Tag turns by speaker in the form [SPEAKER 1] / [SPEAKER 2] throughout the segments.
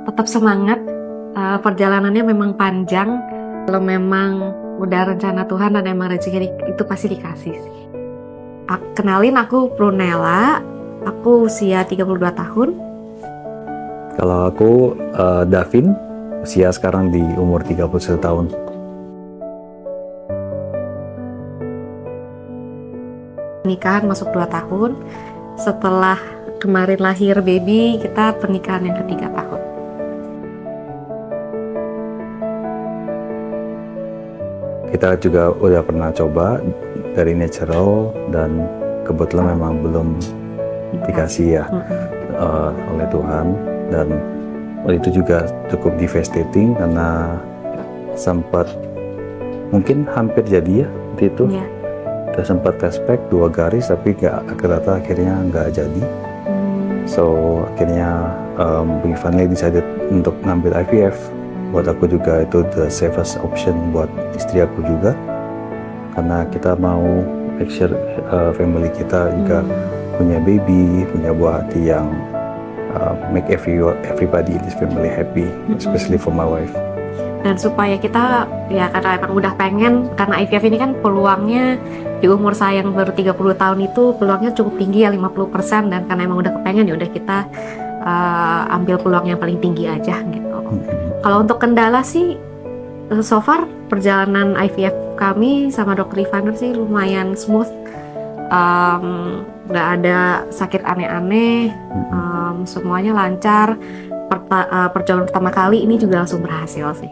[SPEAKER 1] Tetap semangat. Perjalanannya memang panjang. Kalau memang udah rencana Tuhan dan emang rezeki itu pasti dikasih sih. Kenalin, aku Prunella. Aku usia 32 tahun.
[SPEAKER 2] Kalau aku Davin, usia sekarang di umur 31 tahun.
[SPEAKER 1] Pernikahan masuk 2 tahun. Setelah kemarin lahir baby, kita pernikahan yang ketiga tahun.
[SPEAKER 2] Kita juga udah pernah coba dari natural dan kebetulan memang belum dikasih ya oleh Tuhan, dan itu juga cukup devastating karena sempat mungkin hampir jadi ya waktu itu.
[SPEAKER 1] Ya.
[SPEAKER 2] Kita sempat tespek 2 garis tapi akhirnya nggak jadi. So akhirnya we finally decided untuk ngambil IVF. Buat aku juga itu the safest option buat istri aku juga, karena kita mau make sure family kita juga punya baby, punya buah hati yang make everybody in this family happy, especially for my wife.
[SPEAKER 1] Dan supaya kita, ya karena emang udah pengen, karena IVF ini kan peluangnya di umur saya yang baru 30 tahun itu peluangnya cukup tinggi ya, 50%, dan karena emang udah kepengen ya udah kita ambil peluang yang paling tinggi aja gitu. Kalau untuk kendala sih, so far perjalanan IVF kami sama Dr. Ivander sih lumayan smooth, nggak ada sakit aneh-aneh, semuanya lancar. Perjalanan pertama kali ini juga langsung berhasil sih.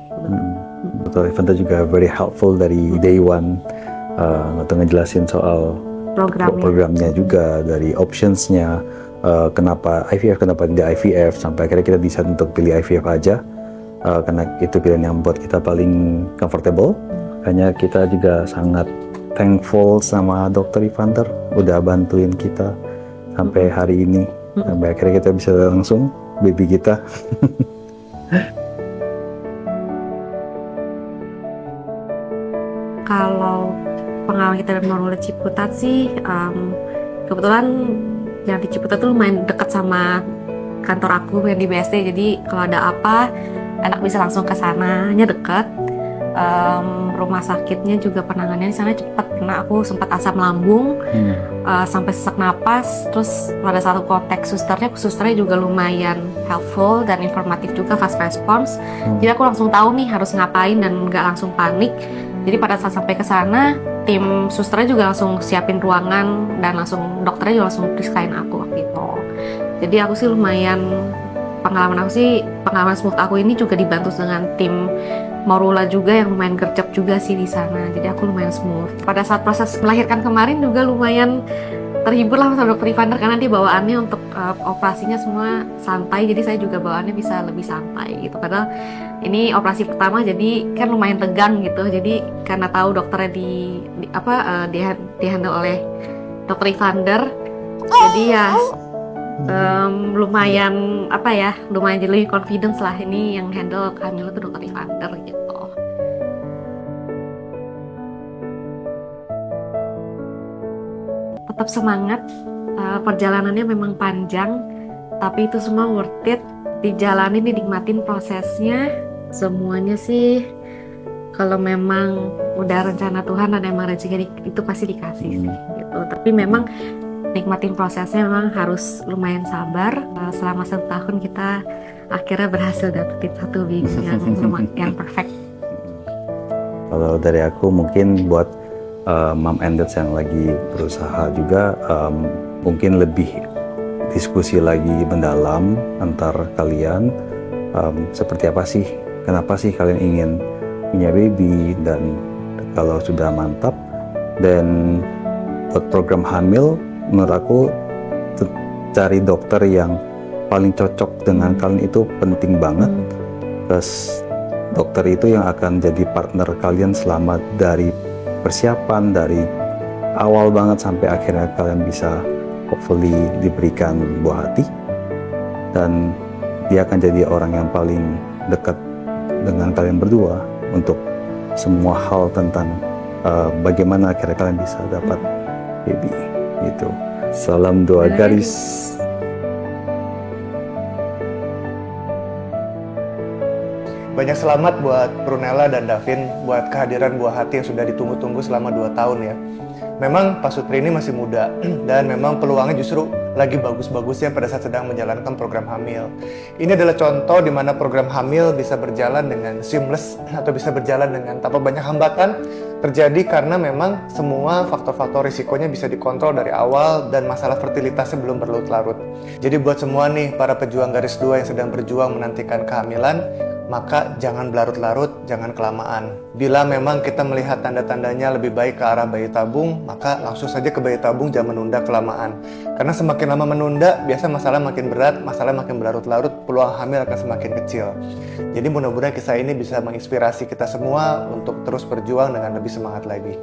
[SPEAKER 2] Dr. Ivander juga very helpful dari day one, untuk ngejelasin soal programnya juga, dari optionsnya, kenapa IVF, kenapa tidak IVF, sampai akhirnya kita decide untuk pilih IVF aja. Karena itu pilihan yang buat kita paling comfortable. Makanya kita juga sangat thankful sama Dr. Ivander udah bantuin kita sampai hari ini, sampai akhirnya kita bisa langsung baby kita.
[SPEAKER 1] Kalau pengalaman kita dari Marula Ciputat sih, kebetulan yang di Ciputat tuh lumayan dekat sama kantor aku yang di BSD, jadi kalau ada apa anak bisa langsung ke sana, hanya dekat. Rumah sakitnya juga penanganannya di sana cepat, karena aku sempat asam lambung, sampai sesak napas. Terus pada saat aku kontak susternya juga lumayan helpful dan informatif juga, fast response. Jadi aku langsung tahu nih harus ngapain dan nggak langsung panik. Jadi pada saat sampai ke sana, tim susternya juga langsung siapin ruangan dan langsung dokternya juga langsung prescribe aku waktu itu. Jadi aku sih lumayan, pengalaman smooth aku ini juga dibantu dengan tim Marula juga yang lumayan gercep juga sih di sana. Jadi aku lumayan smooth. Pada saat proses melahirkan kemarin juga lumayan terhibur lah sama Dr. Ivander, karena dia bawaannya untuk operasinya semua santai. Jadi saya juga bawaannya bisa lebih santai gitu. Padahal ini operasi pertama jadi kan lumayan tegang gitu. Jadi karena tahu dokternya di handle oleh Dr. Ivander, jadi ya lumayan jadi lebih confidence lah. Ini yang handle kehamilan itu Dr. Ivander gitu. Tetap semangat. Perjalanannya memang panjang, tapi itu semua worth it. Dijalanin, dinikmatin prosesnya. Semuanya sih kalau memang udah rencana Tuhan dan emang rezeki itu pasti dikasih sih gitu. Tapi memang nikmatin prosesnya, memang harus lumayan sabar. Selama 1 tahun kita akhirnya berhasil dapetin satu baby yang perfect.
[SPEAKER 2] Kalau dari aku mungkin buat mom and dads yang lagi berusaha juga, mungkin lebih diskusi lagi mendalam antar kalian, seperti apa sih, kenapa sih kalian ingin punya baby, dan kalau sudah mantap, dan buat program hamil, menurut aku cari dokter yang paling cocok dengan kalian itu penting banget. Terus dokter itu yang akan jadi partner kalian selama dari persiapan, dari awal banget sampai akhirnya kalian bisa hopefully diberikan buah hati, dan dia akan jadi orang yang paling dekat dengan kalian berdua untuk semua hal tentang bagaimana akhirnya kalian bisa dapat baby gitu. Salam doa garis.
[SPEAKER 3] Banyak selamat buat Prunella dan Davin buat kehadiran buah hati yang sudah ditunggu-tunggu selama 2 tahun ya. Memang Pak Sutri ini masih muda dan memang peluangnya justru lagi bagus-bagusnya pada saat sedang menjalankan program hamil. Ini adalah contoh di mana program hamil bisa berjalan dengan seamless atau bisa berjalan dengan tanpa banyak hambatan terjadi karena memang semua faktor-faktor risikonya bisa dikontrol dari awal dan masalah fertilitasnya belum berlarut-larut. Jadi buat semua nih para pejuang garis 2 yang sedang berjuang menantikan kehamilan, maka jangan berlarut-larut, jangan kelamaan. Bila memang kita melihat tanda-tandanya lebih baik ke arah bayi tabung, maka langsung saja ke bayi tabung, jangan menunda kelamaan. Karena semakin lama menunda, biasa masalah makin berat, masalah makin berlarut-larut, peluang hamil akan semakin kecil. Jadi mudah-mudahan kisah ini bisa menginspirasi kita semua untuk terus berjuang dengan lebih semangat lagi.